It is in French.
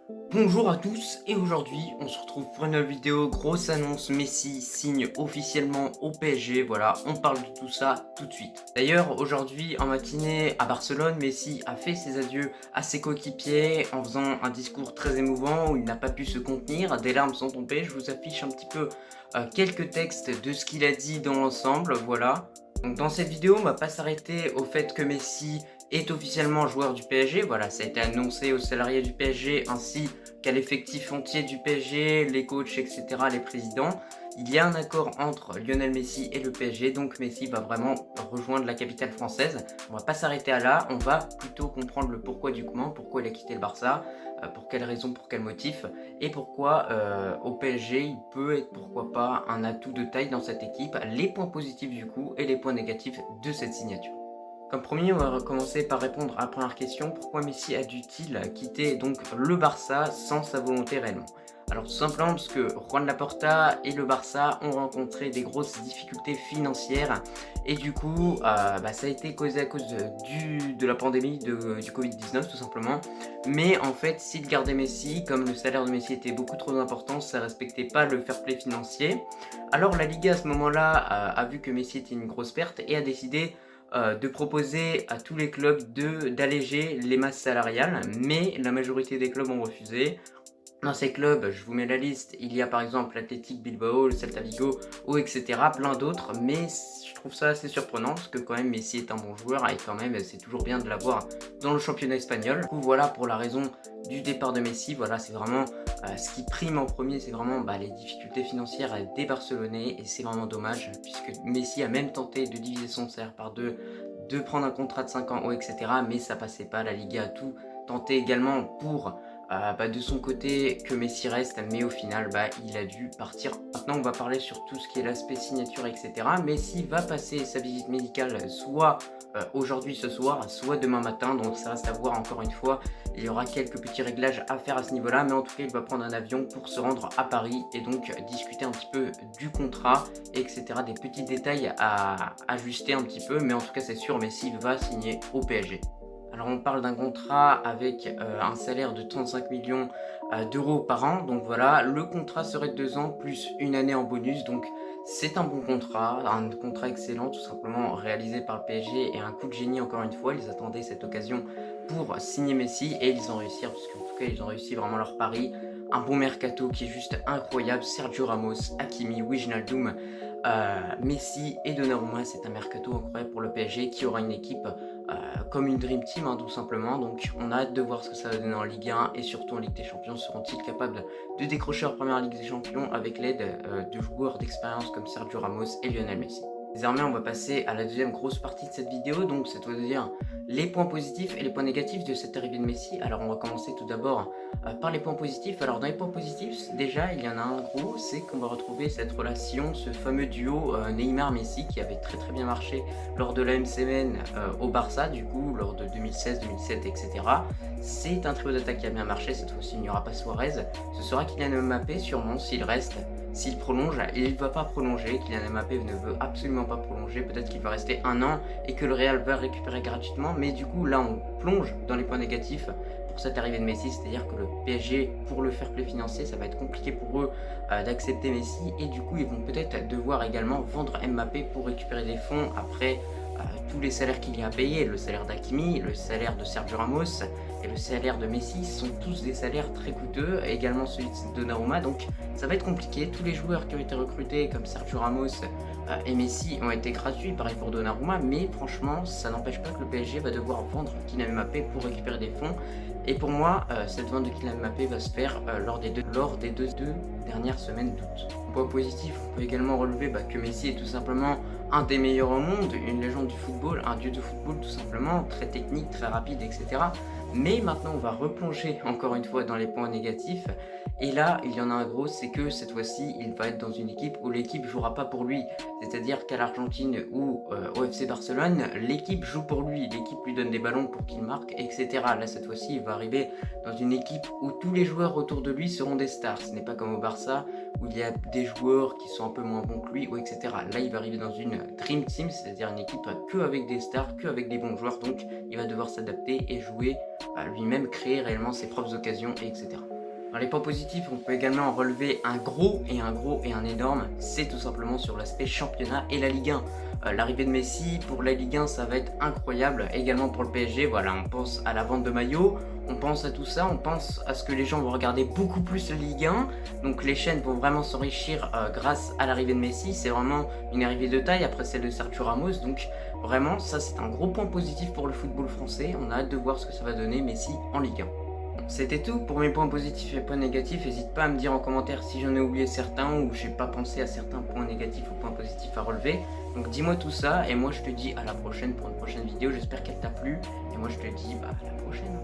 Bonjour à tous et aujourd'hui on se retrouve pour une nouvelle vidéo, grosse annonce, Messi signe officiellement au PSG, voilà, on parle de tout ça tout de suite. D'ailleurs aujourd'hui en matinée à Barcelone, Messi a fait ses adieux à ses coéquipiers en faisant un discours très émouvant où il n'a pas pu se contenir, des larmes sont tombées, je vous affiche un petit peu quelques textes de ce qu'il a dit dans l'ensemble, voilà. Donc dans cette vidéo on va pas s'arrêter au fait que Messi est officiellement joueur du PSG, voilà, ça a été annoncé aux salariés du PSG ainsi qu'à l'effectif entier du PSG, les coachs, etc., les présidents. Il y a un accord entre Lionel Messi et le PSG, donc Messi va vraiment rejoindre la capitale française. On va pas s'arrêter à là, on va plutôt comprendre le pourquoi du comment, pourquoi il a quitté le Barça, pour quelles raisons, pour quel motif, et pourquoi au PSG il peut être pourquoi pas un atout de taille dans cette équipe, les points positifs du coup et les points négatifs de cette signature. Comme premier, on va commencer par répondre à la première question. Pourquoi Messi a dû-t-il quitter donc le Barça sans sa volonté réellement? Alors tout simplement parce que Juan Laporta et le Barça ont rencontré des grosses difficultés financières et du coup ça a été causé à cause de la pandémie du Covid-19 tout simplement. Mais en fait s'ils gardaient Messi, comme le salaire de Messi était beaucoup trop important, ça respectait pas le fair play financier. Alors la Liga à ce moment-là a vu que Messi était une grosse perte et a décidé de proposer à tous les clubs d'alléger les masses salariales, mais la majorité des clubs ont refusé. Dans ces clubs, je vous mets la liste, il y a par exemple l'Athletic Bilbao, le Celta Vigo, ou etc. Plein d'autres, mais je trouve ça assez surprenant parce que quand même Messi est un bon joueur et quand même c'est toujours bien de l'avoir dans le championnat espagnol. Du coup voilà pour la raison du départ de Messi, voilà c'est vraiment ce qui prime en premier, c'est vraiment les difficultés financières des Barcelonais et c'est vraiment dommage puisque Messi a même tenté de diviser son salaire par deux, de prendre un contrat de 5 ans, etc. Mais ça passait pas, la Liga a tout tenté également pour de son côté que Messi reste, mais au final il a dû partir. Maintenant on va parler sur tout ce qui est l'aspect signature, etc. Messi va passer sa visite médicale soit aujourd'hui ce soir, soit demain matin, donc ça reste à voir encore une fois. Il y aura quelques petits réglages à faire à ce niveau là, mais en tout cas il va prendre un avion pour se rendre à Paris et donc discuter un petit peu du contrat, etc. Des petits détails à ajuster un petit peu, mais en tout cas c'est sûr, Messi va signer au PSG. Alors on parle d'un contrat avec un salaire de 35 millions d'euros par an. Donc voilà, le contrat serait de 2 ans plus une année en bonus. Donc c'est un bon contrat, un contrat excellent tout simplement réalisé par le PSG et un coup de génie encore une fois. Ils attendaient cette occasion pour signer Messi et ils ont réussi, parce qu'en tout cas ils ont réussi vraiment leur pari. Un bon mercato qui est juste incroyable. Sergio Ramos, Hakimi, Wijnaldum, Messi et Donnarumma. C'est un mercato incroyable pour le PSG qui aura une équipe comme une Dream Team tout simplement. Donc on a hâte de voir ce que ça va donner en Ligue 1 et surtout en Ligue des Champions. Seront-ils capables de décrocher leur première Ligue des Champions avec l'aide de joueurs d'expérience comme Sergio Ramos et Lionel Messi? Désormais, on va passer à la deuxième grosse partie de cette vidéo, donc c'est de dire les points positifs et les points négatifs de cette arrivée de Messi. Alors on va commencer tout d'abord par les points positifs. Alors dans les points positifs, déjà il y en a un gros, c'est qu'on va retrouver cette relation, ce fameux duo Neymar-Messi qui avait très bien marché lors de la MCN au Barça, du coup lors de 2016, 2017, etc. C'est un trio d'attaque qui a bien marché, cette fois-ci il n'y aura pas Suarez, ce sera Kylian Mbappé sûrement s'il reste. S'il prolonge, il ne va pas prolonger, Kylian Mbappé ne veut absolument pas prolonger, peut-être qu'il va rester un an et que le Real va récupérer gratuitement, mais du coup là on plonge dans les points négatifs pour cette arrivée de Messi, c'est-à-dire que le PSG, pour le fair play financier, ça va être compliqué pour eux d'accepter Messi et du coup ils vont peut-être devoir également vendre Mbappé pour récupérer des fonds après tous les salaires qu'il y a à payer, le salaire d'Hakimi, le salaire de Sergio Ramos et le salaire de Messi sont tous des salaires très coûteux, également celui de Donnarumma, donc ça va être compliqué. Tous les joueurs qui ont été recrutés comme Sergio Ramos et Messi ont été gratuits, pareil pour Donnarumma, mais franchement ça n'empêche pas que le PSG va devoir vendre Kylian Mbappé pour récupérer des fonds. Et pour moi, cette vente de Kylian Mbappé va se faire lors des deux dernières semaines d'août. Point positif, on peut également relever que Messi est tout simplement un des meilleurs au monde, une légende du football, un dieu de football tout simplement, très technique, très rapide, etc. Mais maintenant on va replonger encore une fois dans les points négatifs. Et là, il y en a un gros, c'est que cette fois-ci, il va être dans une équipe où l'équipe jouera pas pour lui. C'est-à-dire qu'à l'Argentine ou au FC Barcelone, l'équipe joue pour lui, l'équipe lui donne des ballons pour qu'il marque, etc. Là, cette fois-ci, il va arriver dans une équipe où tous les joueurs autour de lui seront des stars. Ce n'est pas comme au Barça, où il y a des joueurs qui sont un peu moins bons que lui, ou etc. Là, il va arriver dans une Dream Team, c'est-à-dire une équipe que avec des stars, que avec des bons joueurs. Donc, il va devoir s'adapter et jouer lui-même, créer réellement ses propres occasions, etc. Dans les points positifs, on peut également en relever un gros et un énorme, c'est tout simplement sur l'aspect championnat et la Ligue 1. L'arrivée de Messi pour la Ligue 1, ça va être incroyable, également pour le PSG, voilà, on pense à la vente de maillots, on pense à tout ça, on pense à ce que les gens vont regarder beaucoup plus la Ligue 1, donc les chaînes vont vraiment s'enrichir grâce à l'arrivée de Messi, c'est vraiment une arrivée de taille après celle de Sergio Ramos, donc vraiment ça c'est un gros point positif pour le football français, on a hâte de voir ce que ça va donner Messi en Ligue 1. C'était tout pour mes points positifs et points négatifs. N'hésite pas à me dire en commentaire si j'en ai oublié certains ou j'ai pas pensé à certains points négatifs ou points positifs à relever. Donc dis-moi tout ça et moi je te dis à la prochaine pour une prochaine vidéo. J'espère qu'elle t'a plu et moi je te dis à la prochaine.